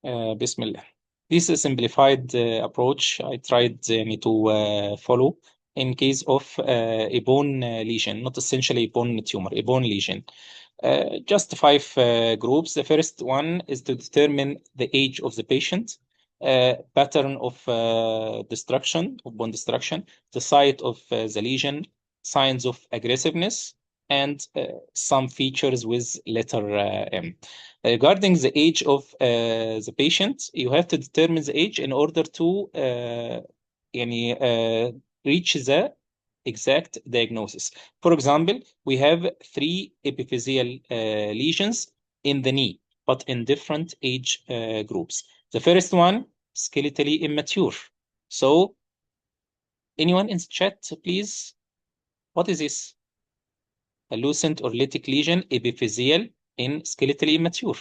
Bismillah. This is a simplified approach I tried to follow in case of a bone lesion, not essentially a bone tumor, a bone lesion. Just five groups. The first one is to determine the age of the patient, pattern of destruction, of bone destruction, the site of the lesion, signs of aggressiveness, and some features with letter M. Regarding the age of the patient, you have to determine the age in order to reach the exact diagnosis. For example, we have three epiphyseal lesions in the knee, but in different age groups. The first one, skeletally immature. So, anyone in the chat, please? What is this? A lucent or lytic lesion, epiphyseal in skeletally immature.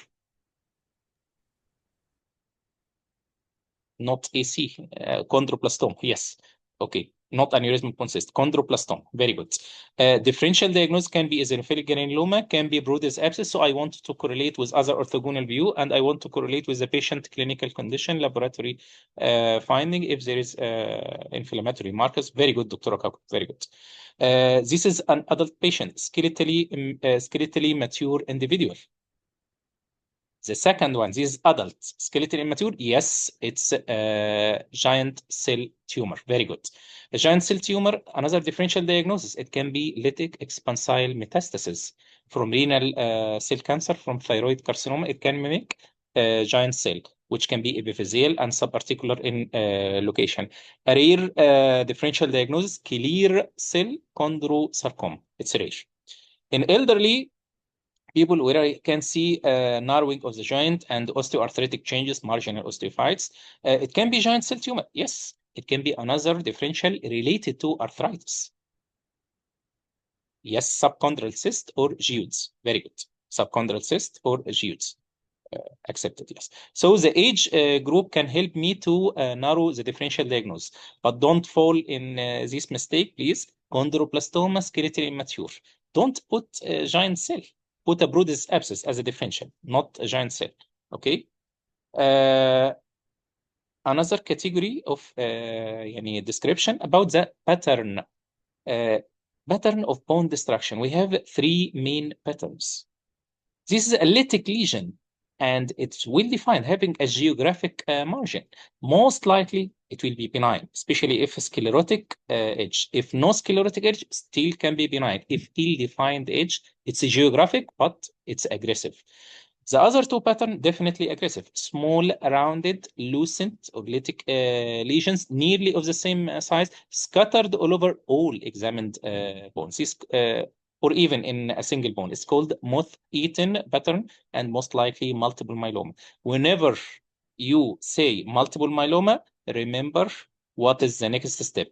Not AC, chondroblastoma. Yes. Okay. Not aneurysmal bone cyst, chondroblastoma. Very good. Differential diagnosis can be eosinophilic granuloma, can be Brod's abscess. So I want to correlate with other orthogonal view, and I want to correlate with the patient clinical condition, laboratory finding if there is inflammatory markers. Very good, Dr. Okako. Very good. This is an adult patient, skeletally mature individual. The second one, this is adult, skeletal immature. Yes, it's a giant cell tumor. Very good. A giant cell tumor, another differential diagnosis. It can be lytic expansile metastasis from renal cell cancer, from thyroid carcinoma. It can mimic giant cell, which can be epiphyseal and subarticular in location. A rare differential diagnosis, clear cell chondrosarcoma. It's rare. In elderly people where I can see narrowing of the joint and osteoarthritic changes, marginal osteophytes. It can be giant cell tumor. Yes, it can be another differential related to arthritis. Yes, subchondral cyst or geodes. Very good. Subchondral cyst or geodes. Accepted, yes. So the age group can help me to narrow the differential diagnosis, but don't fall in this mistake, please. Chondroblastoma, skeletal immature. Don't put a giant cell. Put a Brod's abscess as a differential, not a giant cell. Okay. Another category of description about the pattern. Pattern of bone destruction. We have three main patterns. This is a lytic lesion, and it's well defined, having a geographic margin. Most likely, it will be benign, especially if a sclerotic edge. If no sclerotic edge, still can be benign. If ill-defined edge, it's a geographic, but it's aggressive. The other two patterns, definitely aggressive. Small, rounded, lucent or lytic lesions, nearly of the same size, scattered all over all examined bones. This, or even in a single bone. It's called moth-eaten pattern and most likely multiple myeloma. Whenever you say multiple myeloma, remember what is the next step.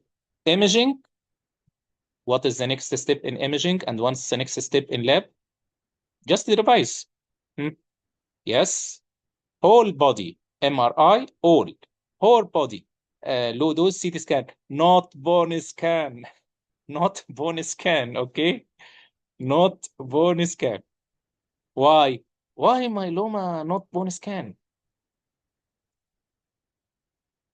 Imaging, what is the next step in imaging, and what's the next step in lab? Just revise. Yes, whole body, MRI, whole body, low dose CT scan, not bone scan, not bone scan, okay? Not bone scan. Why? Why myeloma not bone scan?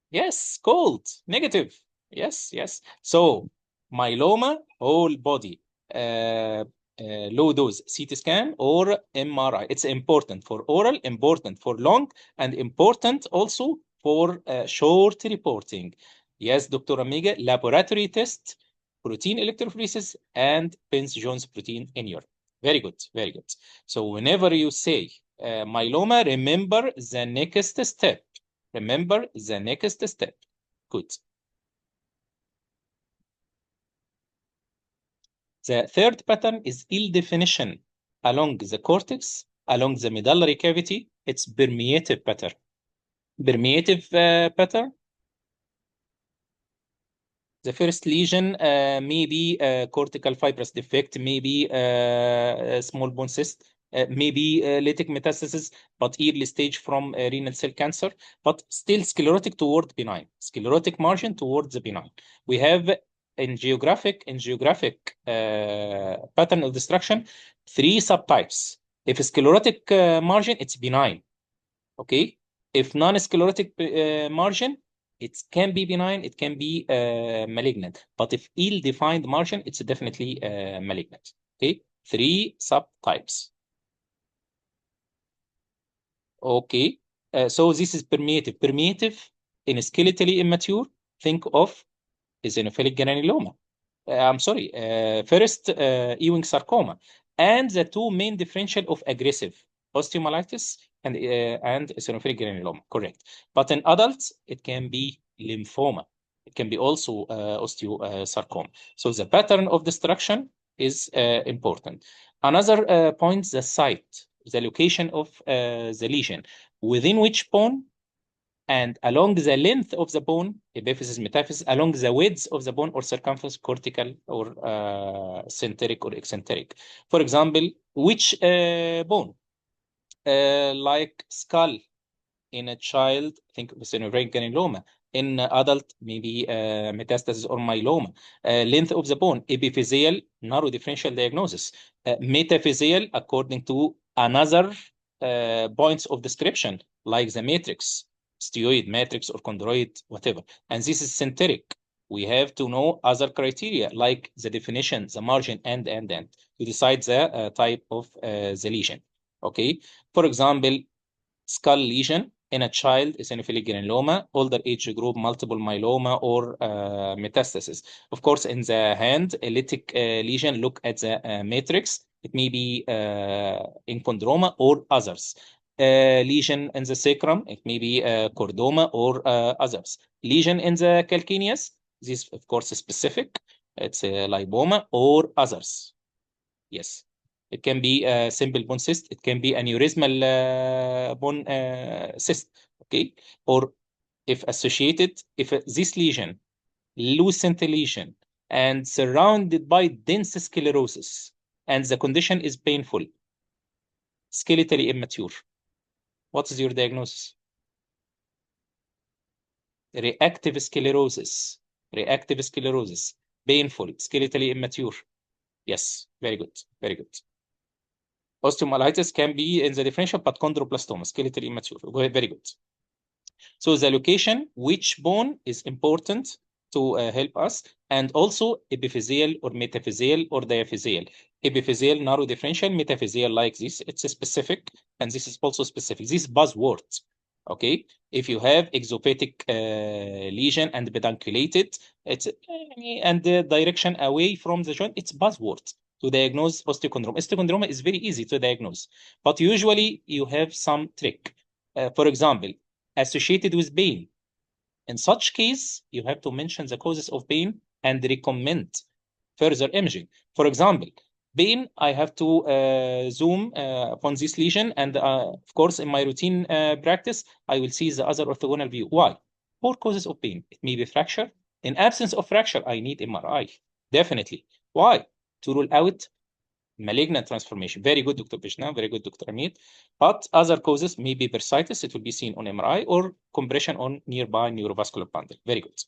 Yes, cold, negative. Yes, yes. So myeloma, whole body, low dose CT scan or MRI. It's important for oral, important for long, and important also for short reporting. Yes, Dr. Amiga, laboratory test, protein electrophoresis, and Pence-Jones protein in urine. Very good, very good. So whenever you say myeloma, remember the next step. Remember the next step. Good. The third pattern is ill definition along the cortex, along the medullary cavity. It's permeative pattern. Permeative pattern. The first lesion may be cortical fibrous defect, maybe a small bone cyst, maybe lytic metastasis, but early stage from renal cell cancer, but still sclerotic toward benign, sclerotic margin towards the benign. We have in geographic pattern of destruction, three subtypes. If sclerotic margin, it's benign. Okay. If non-sclerotic margin, it can be benign, it can be malignant. But if ill-defined margin, it's definitely malignant. Okay, 3 subtypes. Okay, so this is permeative. Permeative in skeletally immature, think of eosinophilic granuloma. I'm sorry, first Ewing sarcoma, and the two main differential of aggressive osteomyelitis and eosinophilic granuloma. Correct. But in adults, it can be lymphoma. It can be also osteosarcoma. So the pattern of destruction is important. Another point, the site, the location of the lesion, within which bone and along the length of the bone, epiphysis, metaphysis, along the width of the bone or circumference, cortical or centric or eccentric. For example, which bone? Like skull in a child, think of synovial granuloma. In adult, maybe metastasis or myeloma. Length of the bone, epiphyseal, narrow differential diagnosis. Metaphyseal, according to another points of description, like the matrix, steroid matrix or chondroid, whatever. And this is centric. We have to know other criteria, like the definition, the margin, and, to decide the type of the lesion. Okay. For example, skull lesion in a child, eosinophilic granuloma, older age group, multiple myeloma, or metastasis. Of course, in the hand, a lytic lesion, look at the matrix. It may be in chondroma or others. Lesion in the sacrum, it may be chordoma or others. Lesion in the calcaneus, this, of course, is specific. It's a lipoma or others. Yes. It can be a simple bone cyst. It can be aneurysmal bone cyst. Okay. Or if associated, if this lesion, lucent lesion, and surrounded by dense sclerosis, and the condition is painful, skeletally immature, what is your diagnosis? Reactive sclerosis. Reactive sclerosis. Painful, skeletally immature. Yes. Very good. Very good. Osteomyelitis can be in the differential, but chondroblastoma, skeletal immature. Very good. So the location, which bone is important to help us, and also epiphyseal or metaphyseal or diaphyseal. Epiphyseal, narrow differential, metaphyseal like this. It's a specific, and this is also specific. This buzzword. Okay, if you have exophatic lesion and pedunculated, it's and the direction away from the joint, it's buzzword to diagnose osteochondroma. Osteochondroma is very easy to diagnose, but usually you have some trick. For example, associated with pain. In such case, you have to mention the causes of pain and recommend further imaging. For example, pain, I have to zoom upon this lesion, and of course, in my routine practice, I will see the other orthogonal view. Why? Four causes of pain. It may be fracture. In absence of fracture, I need MRI. Definitely. Why? To rule out malignant transformation. Very good, Dr. Bishna. Very good, Dr. Amit. But other causes may be bursitis. It will be seen on MRI or compression on nearby neurovascular bundle. Very good.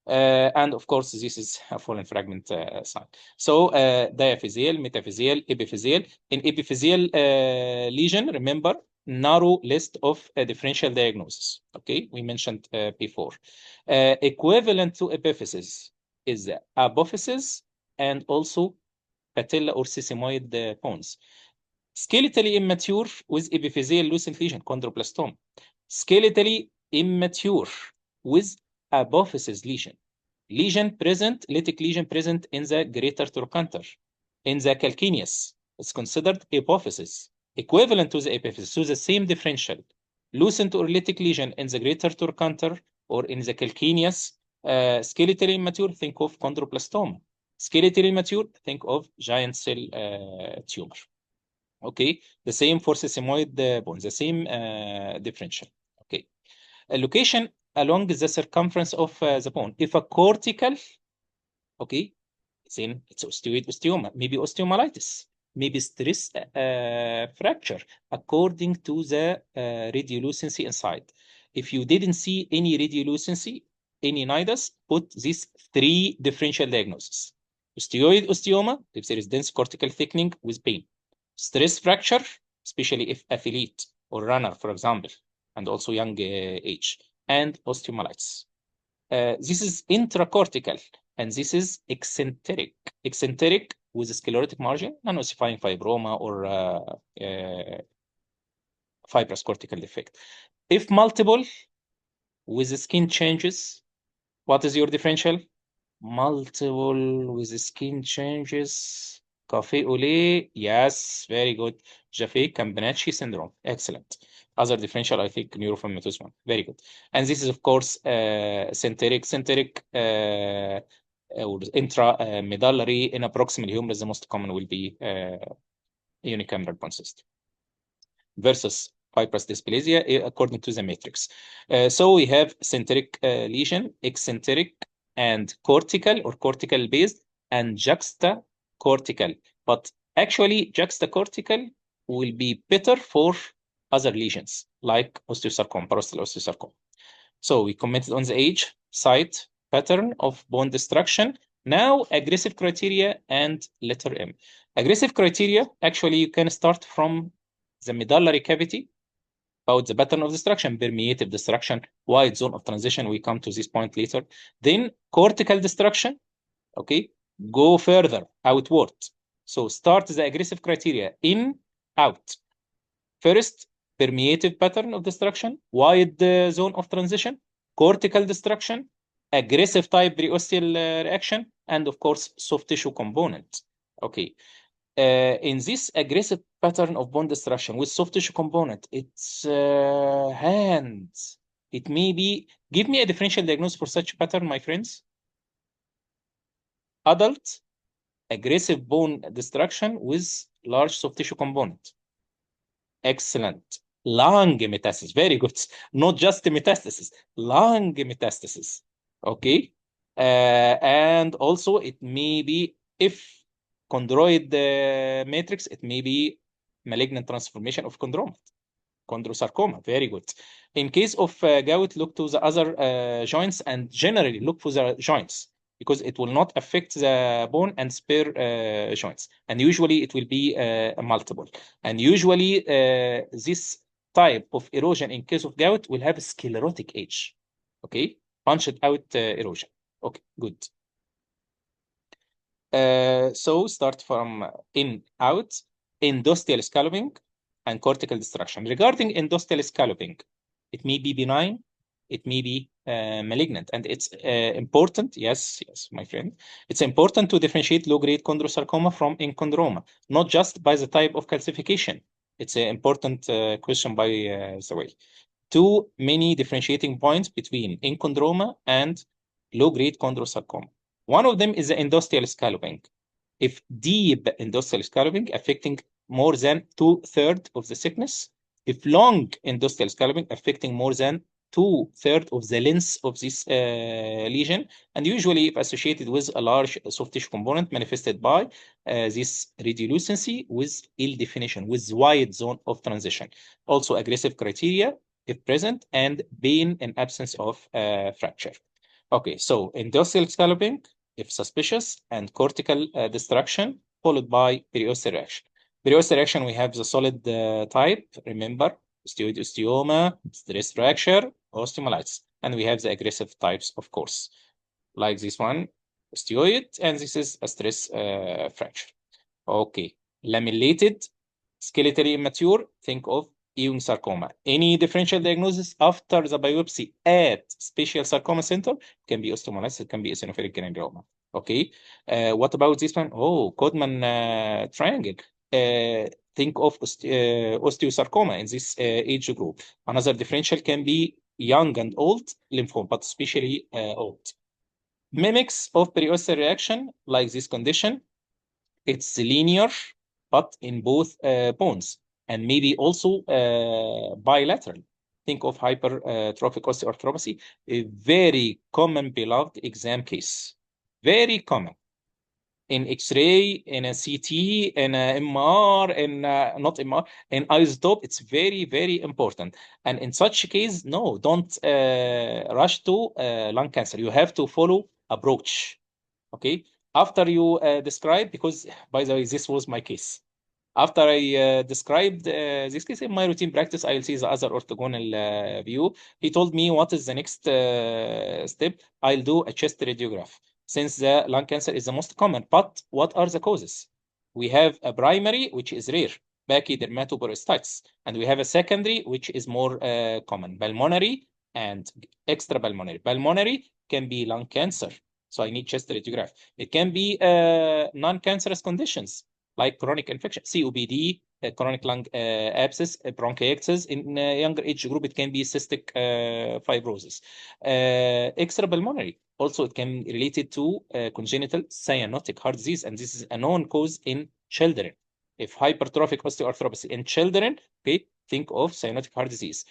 And of course, this is a fallen fragment sign. So diaphyseal, metaphyseal, epiphyseal. In epiphyseal lesion, remember, narrow list of differential diagnosis. Okay, we mentioned before. Equivalent to epiphysis is the apophysis and also patella or sesamoid bones. Skeletally immature with epiphyseal lucent lesion, chondroblastoma. Skeletally immature with apophysis lesion. Lesion present, lytic lesion present in the greater trochanter. In the calcaneus, it's considered apophysis, equivalent to the epiphysis, so the same differential. Lucent or lytic lesion in the greater trochanter or in the calcaneus, skeletally immature, think of chondroblastoma. Skeletally immature, think of giant cell tumor. Okay, the same for sesamoid bone, the same differential. Okay, a location along the circumference of the bone. If a cortical, okay, then it's osteoid osteoma, maybe osteomyelitis, maybe stress fracture, according to the radiolucency inside. If you didn't see any radiolucency, any nidus, put these three differential diagnoses. Osteoid osteoma, if there is dense cortical thickening with pain. Stress fracture, especially if athlete or runner, for example. and also young age, and osteomyelitis. This is intracortical, and this is eccentric. Eccentric with a sclerotic margin, non-ossifying fibroma, or fibrous cortical defect. If multiple with skin changes, what is your differential? Multiple with skin changes. Cafe au lait. Yes, very good. Jaffe-Campanacci syndrome. Excellent. Other differential, I think, neurofibromatosis. Very good. And this is, of course, centric, or intramedullary, in proximal humerus. The most common will be unicameral bone cyst versus fibrous dysplasia according to the matrix. So we have centric lesion, eccentric, and cortical or cortical based, and juxtacortical. But actually, juxtacortical will be better for other lesions like osteosarcoma, parastral osteosarcoma. So we commented on the age, site, pattern of bone destruction. Now, aggressive criteria and letter M. Aggressive criteria, actually, you can start from the medullary cavity, about the pattern of destruction, permeative destruction, wide zone of transition. We come to this point later. Then cortical destruction, okay? Go further, outward. So start the aggressive criteria, in, out. First, permeative pattern of destruction, wide zone of transition, cortical destruction, aggressive type periosteal reaction, and of course, soft tissue component. Okay. In this aggressive pattern of bone destruction with soft tissue component, it's hands. It may be, give me a differential diagnosis for such pattern, my friends. Adult, aggressive bone destruction with large soft tissue component. Excellent. Lung metastasis, very good. Not just metastasis, lung metastasis. Okay. And also it may be, if chondroid matrix, it may be malignant transformation of chondrosarcoma. Very good. In case of gout, look to the other joints, and generally look for the joints, because it will not affect the bone and spare joints. And usually it will be multiple. And usually this type of erosion in case of gout will have a sclerotic age. Okay, punched out erosion. Okay, good. So start from in, out, endosteal scalloping, and cortical destruction. Regarding endosteal scalloping, it may be benign, it may be malignant, and it's important. Yes, my friend. It's important to differentiate low-grade chondrosarcoma from enchondroma, not just by the type of calcification. It's an important question, by the way. Too many differentiating points between enchondroma and low-grade chondrosarcoma. One of them is the endosteal scalloping. If deep endosteal scalloping affecting more than 2/3 of the thickness, if long endosteal scalloping affecting more than 2/3 of the length of this lesion, and usually if associated with a large soft tissue component manifested by this radiolucency with ill definition, with wide zone of transition. Also aggressive criteria if present, and pain in absence of fracture. Okay, so endosteal scalloping, if suspicious, and cortical destruction, followed by periosteal reaction. Periosteal reaction, we have the solid type, remember, osteoid osteoma, stress fracture, osteomyelitis. And we have the aggressive types, of course, like this one, osteoid, and this is a stress fracture. Okay, lamellated, skeletally immature, think of Ewing sarcoma. Any differential diagnosis after the biopsy at special sarcoma center can be osteomyelitis, it can be eosinophilic granuloma. Okay. What about this one? Oh, Codman triangle. Think of osteosarcoma in this age group. Another differential can be young and old lymphoma, but especially old. Mimics of periosteal reaction, like this condition, it's linear, but in both bones, and maybe also bilateral. Think of hypertrophic osteoarthropathy, a very common beloved exam case. Very common. In X-ray, in a CT, in a MR, in not MR, in isotope, it's very, very important. And in such a case, no, don't rush to lung cancer. You have to follow approach. Okay, after you describe, because by the way, this was my case. After I described this case in my routine practice, I will see the other orthogonal view. He told me what is the next step. I'll do a chest radiograph since the lung cancer is the most common. But what are the causes? We have a primary, which is rare, pachydermatoperiosteitis, and we have a secondary, which is more common, pulmonary and extrapulmonary. Pulmonary can be lung cancer, so I need chest radiograph. It can be non-cancerous conditions like chronic infection, COPD, chronic lung abscess, bronchiectasis. In younger age group, it can be cystic fibrosis. Extrapulmonary, also it can be related to congenital cyanotic heart disease, and this is a known cause in children. If hypertrophic osteoarthropathy in children, okay, think of cyanotic heart disease.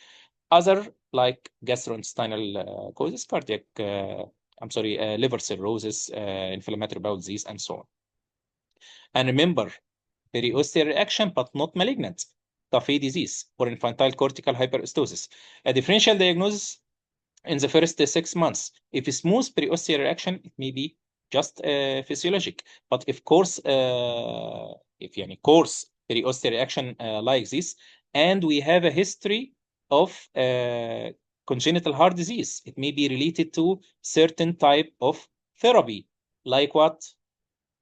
Other like gastrointestinal causes, cardiac, liver cirrhosis, inflammatory bowel disease, and so on. And remember, periosteal reaction, but not malignant. Taffy disease or infantile cortical hyperestosis. A differential diagnosis in the first 6 months. If a smooth periosteal reaction, it may be just physiologic. But if course periosteal reaction like this, and we have a history of congenital heart disease, it may be related to certain type of therapy. Like what?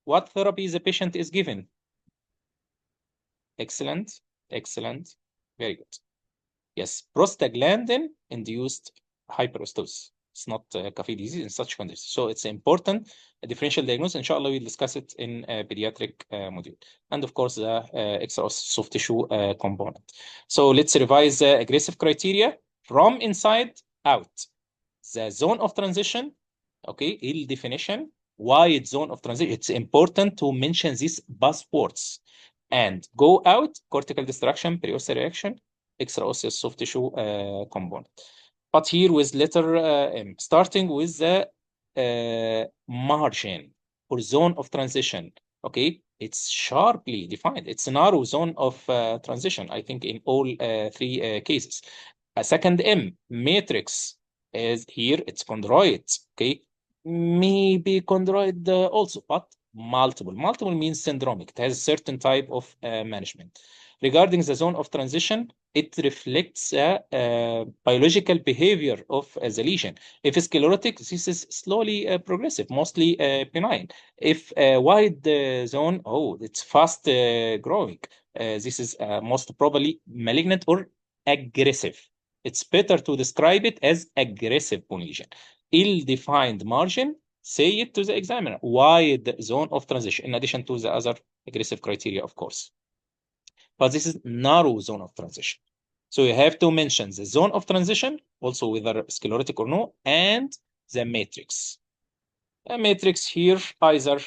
What therapy the patient is given? Excellent, excellent, very good. Yes, prostaglandin-induced hyperostosis. It's not Cafe disease in such conditions. So it's important differential diagnosis. Inshallah, we'll discuss it in a pediatric module. And of course, the extra soft tissue component. So let's revise the aggressive criteria from inside out. The zone of transition, okay, ill definition, wide zone of transition. It's important to mention these buzzwords. And go out, cortical destruction, periosteal reaction, extraosseous soft tissue component. But here with letter M, starting with the margin or zone of transition. Okay, it's sharply defined. It's a narrow zone of transition, I think, in all three cases. A second M, matrix, is here, it's chondroid. Okay, maybe chondroid also, but multiple. Multiple means syndromic. It has a certain type of management. Regarding the zone of transition, it reflects biological behavior of the lesion. If it's sclerotic, this is slowly progressive, mostly benign. If wide zone, oh, it's fast growing. This is most probably malignant or aggressive. It's better to describe it as aggressive bone lesion. Ill-defined margin, say it to the examiner. Wide zone of transition, in addition to the other aggressive criteria, of course. But this is narrow zone of transition. So you have to mention the zone of transition, also whether sclerotic or no, and the matrix. A matrix here, either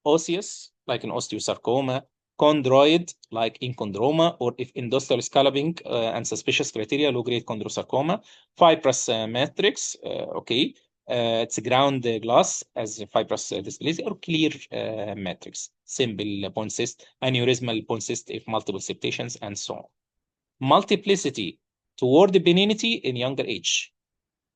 osseous, like in osteosarcoma, chondroid, like in chondroma, or if industrial scalloping and suspicious criteria, low-grade chondrosarcoma, fibrous matrix, okay, it's ground glass as fibrous dysplasia, or clear matrix, simple bone cyst, aneurysmal bone cyst if multiple septations, and so on. Multiplicity toward benignity in younger age,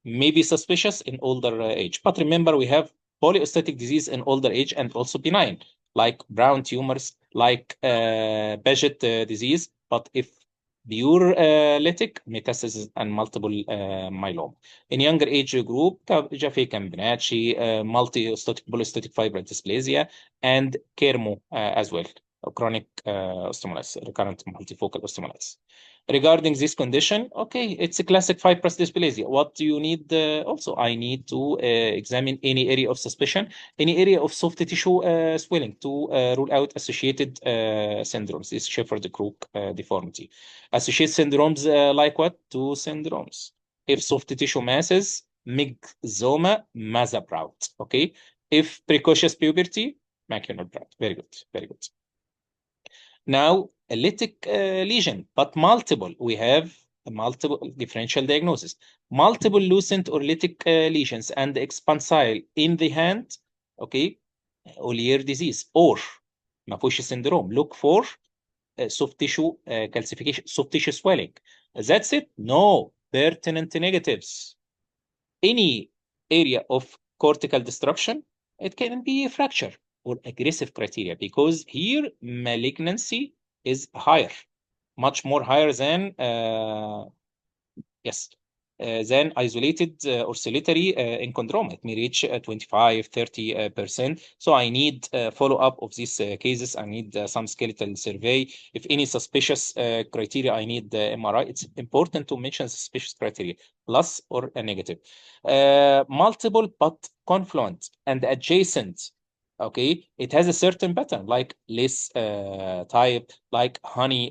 may be suspicious in older age. But remember, we have polyostotic disease in older age and also benign, like brown tumors, like Paget disease. But if pure lytic, metastasis and multiple myeloma. In younger age group, Jaffe Campanacci, multi-ostotic polyostotic fibroid dysplasia, and Kermo as well, chronic osteomyelitis, recurrent multifocal osteomyelitis. Regarding this condition, okay, it's a classic fibrous dysplasia. What do you need? Also, I need to examine any area of suspicion, any area of soft tissue swelling to rule out associated syndromes. This Shepherd-Crook deformity. Associated syndromes like what? Two syndromes. If soft tissue masses, myxoma, Mazabraut. Okay. If precocious puberty, macular Braut. Very good. Very good. Now, a lytic lesion, but multiple. We have a multiple differential diagnosis. Multiple lucent or lytic lesions and expansile in the hand, okay, Ollier disease or Mafushi syndrome. Look for soft tissue calcification, soft tissue swelling. That's it? No, pertinent negatives. Any area of cortical destruction, it can be a fracture or aggressive criteria because here malignancy is higher, much more higher than yes, than isolated or solitary in chondroma. It may reach 25, 30%. So I need follow-up of these cases. I need some skeletal survey. If any suspicious criteria, I need the MRI. It's important to mention suspicious criteria, plus or a negative. Multiple but confluent and adjacent. Okay, it has a certain pattern, like less type, like honey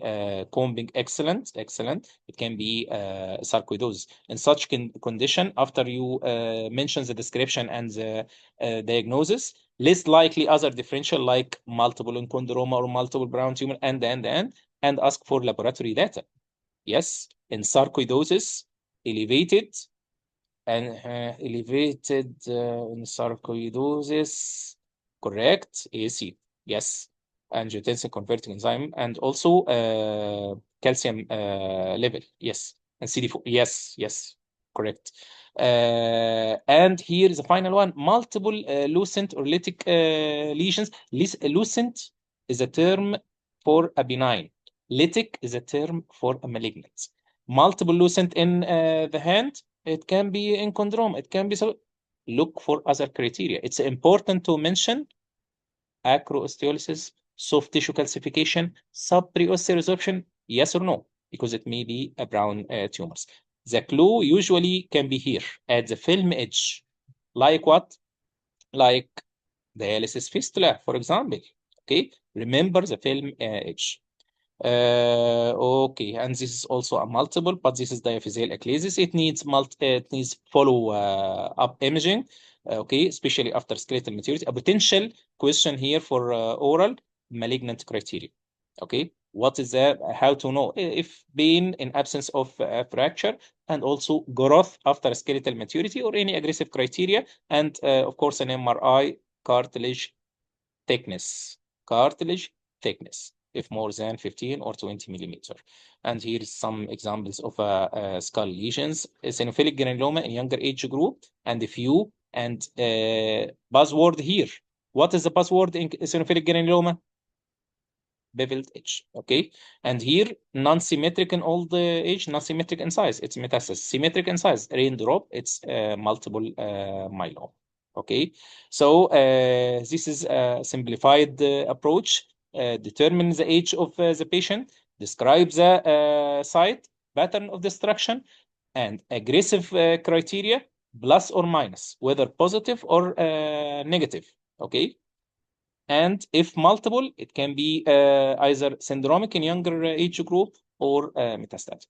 combing. Excellent, excellent. It can be sarcoidosis. In such condition, after you mention the description and the diagnosis, less likely other differential like multiple enchondroma or multiple brown tumor, and ask for laboratory data. Yes, in sarcoidosis, elevated in sarcoidosis, correct, AC, yes, angiotensin converting enzyme, and also calcium level, yes, and CD4, yes, yes, correct. And here is the final one, multiple lucent or lytic lesions. Lucent is a term for a benign. Lytic is a term for a malignant. Multiple lucent in the hand, it can be in chondroma. It can be so. Look for other criteria. It's important to mention acroosteolysis, soft tissue calcification, subpreosteoresorption, yes or no, because it may be a brown tumors. The clue usually can be here at the film edge. Like what? Like dialysis fistula, for example. Okay, remember the film edge. Okay, and this is also a multiple, but this is diaphyseal ecclesis. It needs follow up imaging. Okay, especially after skeletal maturity. A potential question here for oral malignant criteria. Okay, what is that? How to know if pain in absence of fracture, and also growth after skeletal maturity or any aggressive criteria, and of course an MRI cartilage thickness. Cartilage thickness, if more than 15 or 20 millimeter. And here is some examples of skull lesions. Eosinophilic granuloma in younger age group, and a few, and buzzword here. What is the buzzword in eosinophilic granuloma? Beveled edge. Okay, and here non-symmetric in old age, non-symmetric in size, it's metastasis. Symmetric in size, raindrop, it's multiple myeloma. Okay, so this is a simplified approach. Determine the age of the patient, describe the site, pattern of destruction, and aggressive criteria, plus or minus, whether positive or negative. Okay, and if multiple, it can be either syndromic in younger age group or metastatic.